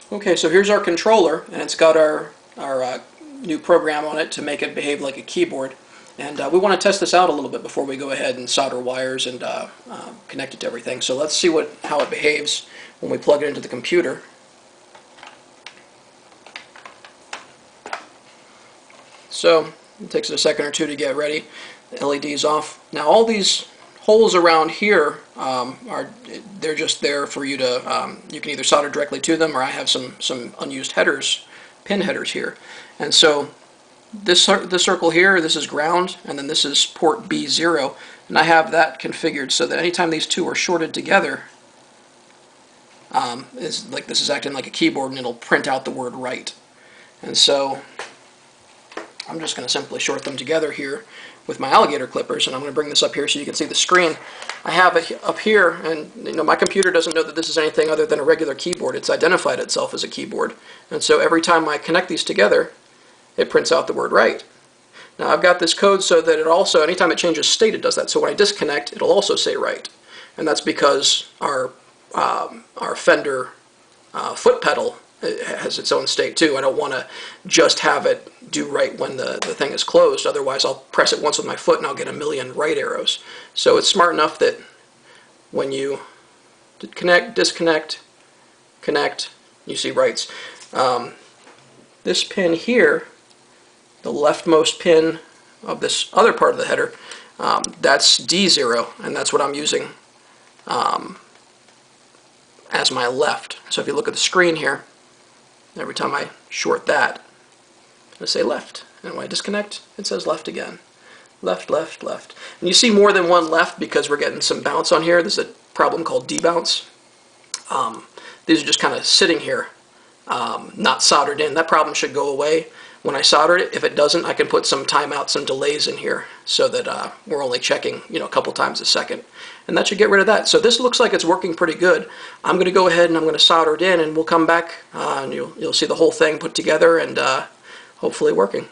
Okay, so here's our controller, and it's got our new program on it to make it behave like a keyboard. And we want to test this out a little bit before we go ahead and solder wires and connect it to everything. So let's see how it behaves when we plug it into the computer. So it takes it a second or two to get ready. The LED's off. Now all these holes around here they're just there for you to you can either solder directly to them, or I have some unused headers, pin headers here. And so this circle here, this is ground, and then this is port B0, and I have that configured so that anytime these two are shorted together, it's like this is acting like a keyboard, and it'll print out the word write. And so I'm just going to simply short them together here with my alligator clippers, and I'm going to bring this up here so you can see the screen. I have it up here, and my computer doesn't know that this is anything other than a regular keyboard. It's identified itself as a keyboard, and so every time I connect these together, it prints out the word write. Now I've got this code so that it also, anytime it changes state, it does that. So when I disconnect, it'll also say write, and that's because our Fender foot pedal has its own state too. I don't want to just have it do write when the thing is closed, otherwise I'll press it once with my foot and I'll get a million write arrows. So it's smart enough that when you connect, disconnect, connect, you see writes. This pin here, the leftmost pin of this other part of the header, that's D0, and that's what I'm using as my left. So if you look at the screen here, every time I short that, it'll say left. And when I disconnect, it says left again. Left, left, left. And you see more than one left because we're getting some bounce on here. There's a problem called debounce. These are just kind of sitting here, not soldered in. That problem should go away when I solder it. If it doesn't, I can put some timeouts, some delays in here so that we're only checking, a couple times a second. And that should get rid of that. So this looks like it's working pretty good. I'm going to go ahead and I'm going to solder it in, and we'll come back and you'll see the whole thing put together and hopefully working.